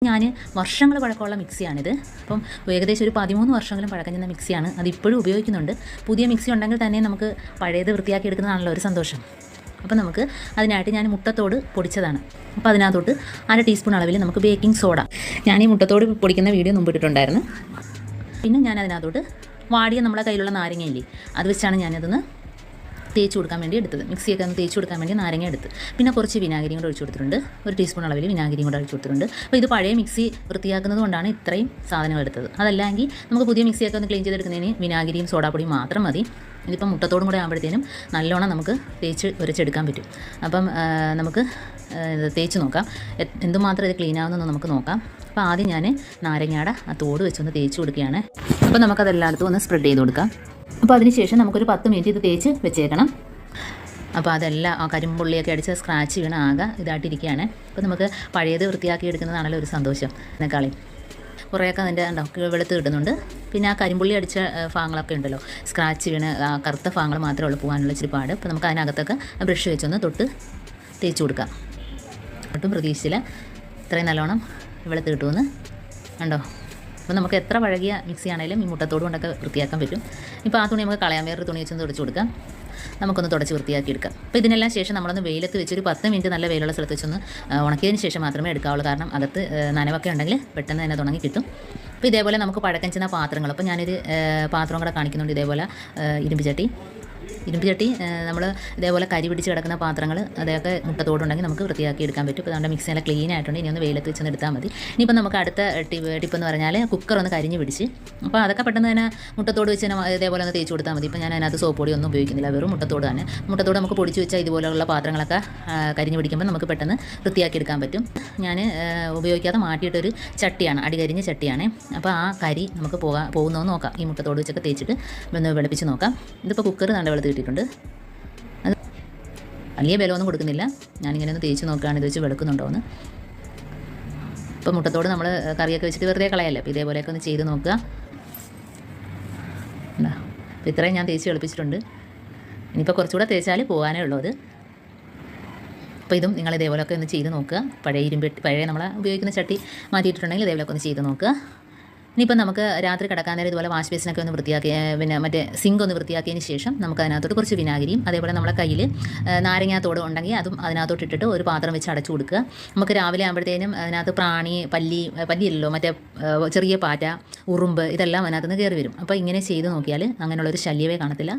ഞാൻ വർഷങ്ങൾ പഴക്കമുള്ള മിക്സിയാണിത്. അപ്പം ഏകദേശം ഒരു 13 വർഷങ്ങളും പഴക്കം ചെന്ന മിക്സിയാണ്. അതിപ്പോഴും ഉപയോഗിക്കുന്നുണ്ട്. പുതിയ മിക്സി ഉണ്ടെങ്കിൽ തന്നെ നമുക്ക് പഴയത് വൃത്തിയാക്കി എടുക്കുന്നതാണല്ലോ ഒരു സന്തോഷം. അപ്പോൾ നമുക്ക് അതിനായിട്ട് ഞാൻ മുട്ടത്തോട് പൊടിച്ചതാണ്. അപ്പോൾ അതിനകത്തോട്ട് 1/2 ടീസ്പൂൺ അളവിൽ നമുക്ക് ബേക്കിംഗ് സോഡ, ഞാൻ ഈ മുട്ടത്തോട് പൊടിക്കുന്ന വീഡിയോ മുമ്പ് ഇട്ടിട്ടുണ്ടായിരുന്നു. പിന്നെ ഞാൻ അതിനകത്തോട്ട് വാടിയ നമ്മളെ കയ്യിലുള്ള നാരങ്ങയില്ലേ, അത് വെച്ചാണ് ഞാനതൊന്ന് തേച്ച് കൊടുക്കാൻ വേണ്ടി എടുത്തത്. മിക്സിയൊക്കെ ഒന്ന് തേച്ച് കൊടുക്കാൻ വേണ്ടി നാരങ്ങ എടുത്ത്, പിന്നെ കുറച്ച് വിനാഗിരിയും കൂടെ ഒഴിച്ച് കൊടുത്തിട്ടുണ്ട്. 1 ടീസ്പൂൺ അളവിൽ വിനാഗിരിയും കൂടെ ഒഴിച്ച് കൊടുത്തിട്ടുണ്ട്. അപ്പോൾ ഇത് പഴയ മിക്സി വൃത്തിയാക്കുന്നത് കൊണ്ടാണ് ഇത്രയും സാധനങ്ങൾ എടുത്തത്. അതല്ലെങ്കിൽ നമുക്ക് പുതിയ മിക്സിയൊക്കെ ഒന്ന് ക്ലീൻ ചെയ്തെടുക്കുന്നതിന് വിനാഗിരിയും സോഡാപ്പൊടിയും മാത്രം മതി. ഇതിപ്പം മുട്ടത്തോടും കൂടെ ആകുമ്പോഴത്തേനും നല്ലോണം നമുക്ക് തേച്ച് ഉരച്ചെടുക്കാൻ പറ്റും. അപ്പം നമുക്ക് തേച്ച് നോക്കാം എന്തുമാത്രം ഇത് ക്ലീൻ ആവുമെന്ന് നമുക്ക് നോക്കാം. അപ്പോൾ ആദ്യം ഞാൻ നാരങ്ങയുടെ ആ തോട് വെച്ചൊന്ന് തേച്ച് കൊടുക്കുകയാണ്. അപ്പോൾ നമുക്കതെല്ലായിടത്തും ഒന്ന് സ്പ്രെഡ് ചെയ്ത് കൊടുക്കാം. അപ്പോൾ അതിനുശേഷം നമുക്കൊരു 10 മിനിറ്റ് ഇത് തേച്ച് വെച്ചേക്കണം. അപ്പോൾ അതെല്ലാം ആ കരിമ്പുള്ളിയൊക്കെ അടിച്ച് സ്ക്രാച്ച് വീണ് ആകെ ഇതായിട്ടിരിക്കുകയാണ്. അപ്പോൾ നമുക്ക് പഴയത് വൃത്തിയാക്കി എടുക്കുന്നതാണല്ലോ ഒരു സന്തോഷം. എന്നെക്കാളും കുറേയൊക്കെ അതിൻ്റെ വെളുത്ത് കിട്ടുന്നുണ്ട്. പിന്നെ ആ കരിമ്പുള്ളി അടിച്ച ഭാഗങ്ങളൊക്കെ ഉണ്ടല്ലോ, സ്ക്രാച്ച് വീണ് ആ കറുത്ത ഭാഗങ്ങൾ മാത്രമേ ഉള്ളൂ പോകാനുള്ള ഇച്ചിരി പാട്. അപ്പോൾ നമുക്ക് അതിനകത്തൊക്കെ ബ്രഷ് വെച്ചൊന്ന് തൊട്ട് തേച്ച് കൊടുക്കാം. ഒട്ടും പ്രതീക്ഷിച്ചില്ല ഇത്രയും നല്ലോണം വെളുത്ത് കിട്ടുമെന്ന്. കണ്ടോ? അപ്പോൾ നമുക്ക് എത്ര പഴകിയ മിക്സി ആണെങ്കിലും ഈ മുട്ടത്തോട് കൊണ്ടൊക്കെ വൃത്തിയാക്കാൻ പറ്റും. ഇപ്പോൾ ആ തുണി നമുക്ക് കളയാൻ, വേറൊരു തുണി വെച്ചൊന്ന് തുടച്ച് കൊടുക്കാം. നമുക്കൊന്ന് തുടച്ച് വൃത്തിയാക്കി എടുക്കാം. അപ്പോൾ ഇതിനെല്ലാം ശേഷം നമ്മളൊന്ന് വെയിലത്ത് വെച്ചൊരു 10 മിനിറ്റ് നല്ല വെയിലുള്ള സ്ഥലത്ത് വെച്ചൊന്ന് ഉണക്കിയതിന് ശേഷം മാത്രമേ എടുക്കാവുള്ളൂ. കാരണം അകത്ത് നനവൊക്കെ ഉണ്ടെങ്കിൽ പെട്ടെന്ന് തന്നെ ഉണങ്ങി കിട്ടും. അപ്പോൾ ഇതേപോലെ നമുക്ക് പഴക്കം ചെന്ന പാത്രങ്ങൾ, അപ്പോൾ ഞാനൊരു പാത്രം കൂടെ കാണിക്കുന്നുണ്ട്. ഇതേപോലെ ഇരുമ്പ് ചട്ടി നമ്മൾ ഇതേപോലെ കരി പിടിച്ച് കിടക്കുന്ന പാത്രങ്ങൾ അതൊക്കെ മുട്ടത്തോടുണ്ടെങ്കിൽ നമുക്ക് വൃത്തിയാക്കി എടുക്കാൻ പറ്റും. ഇപ്പോൾ നമ്മുടെ മിക്സി നല്ല ക്ലീൻ ആയിട്ടുണ്ട്. ഇനി ഒന്ന് വെയിലത്ത് വെച്ചൊന്ന് എടുത്താൽ മതി. ഇനിയിപ്പോൾ നമുക്ക് അടുത്ത ടിപ്പെന്ന് പറഞ്ഞാൽ കുക്കർ ഒന്ന് കരിഞ്ഞ് പിടിച്ച്, അപ്പോൾ അതൊക്കെ പെട്ടെന്ന് തന്നെ മുട്ടത്തോട് വെച്ച് തന്നെ ഇതേപോലെ ഒന്ന് തേച്ച് കൊടുത്താൽ മതി. ഇപ്പോൾ ഞാൻ അതിനകത്ത് സോപ്പ് പൊടി ഒന്നും ഉപയോഗിക്കുന്നില്ല, വെറും മുട്ടത്തോട് തന്നെ. മുട്ടത്തോട് നമുക്ക് പൊടിച്ച് വെച്ചാൽ ഇതുപോലെയുള്ള പാത്രങ്ങളൊക്കെ കരിഞ്ഞ് പിടിക്കുമ്പോൾ നമുക്ക് പെട്ടെന്ന് വൃത്തിയാക്കി എടുക്കാൻ പറ്റും. ഞാൻ ഉപയോഗിക്കാതെ മാറ്റിയിട്ടൊരു ചട്ടിയാണ്, അടി കരിഞ്ഞ ചട്ടിയാണ്. അപ്പോൾ ആ കരി നമുക്ക് പോകുന്നതെന്ന് നോക്കാം. ഈ മുട്ടത്തോട് വെച്ചൊക്കെ തേച്ചിട്ട് ഒന്ന് വെളുപ്പിച്ച് നോക്കാം. ഇതിപ്പോൾ കുക്കർ നല്ല വെളുത്ത് കിട്ടിയിട്ടുണ്ട്. അത് വലിയ ബലമൊന്നും കൊടുക്കുന്നില്ല. ഞാനിങ്ങനെ ഒന്ന് തേച്ച് നോക്കുകയാണ് ഇത് വെച്ച് വെളുക്കുന്നുണ്ടോ എന്ന്. ഇപ്പോൾ മുട്ടത്തോട് നമ്മൾ കറിയൊക്കെ വെച്ചിട്ട് വെറുതെ കളയല്ലേ. അപ്പോൾ ഇതേപോലെയൊക്കെ ഒന്ന് ചെയ്ത് നോക്കുക. അപ്പോൾ ഇത്രയും ഞാൻ തേച്ച് വെളുപ്പിച്ചിട്ടുണ്ട്. ഇനിയിപ്പോൾ കുറച്ചുകൂടെ തേച്ചാൽ പോകാനേ ഉള്ളൂ അത്. അപ്പോൾ ഇതും നിങ്ങൾ ഇതേപോലെയൊക്കെ ഒന്ന് ചെയ്ത് നോക്കുക. പഴയ നമ്മൾ ഉപയോഗിക്കുന്ന ചട്ടി മാറ്റിയിട്ടുണ്ടെങ്കിൽ ഇതേപോലെയൊക്കെ ഒന്ന് ചെയ്ത് നോക്കുക. ഇനിയിപ്പോൾ നമുക്ക് രാത്രി കിടക്കാൻ നേരം ഇതുപോലെ വാഷ് ബേസിനൊക്കെ ഒന്ന് വൃത്തിയാക്കി, പിന്നെ മറ്റേ സിങ്ക് ഒന്ന് വൃത്തിയാക്കിയതിന് ശേഷം നമുക്ക് അതിനകത്തോട്ട് കുറച്ച് വിനാഗിരിയും അതേപോലെ നമ്മളെ കയ്യിൽ നാരങ്ങാത്തോട് ഉണ്ടെങ്കിൽ അതും അതിനകത്തോട്ട് ഇട്ടിട്ട് ഒരു പാത്രം വെച്ച് അടച്ചു കൊടുക്കുക. നമുക്ക് രാവിലെ ആകുമ്പോഴത്തേനും അതിനകത്ത് പല്ലിയല്ലോ മറ്റേ ചെറിയ പാറ്റ, ഉറുമ്പ് ഇതെല്ലാം അതിനകത്ത് നിന്ന് കയറി വരും. അപ്പോൾ ഇങ്ങനെ ചെയ്ത് നോക്കിയാൽ അങ്ങനെയുള്ളൊരു ശല്യമേ കാണത്തില്ല.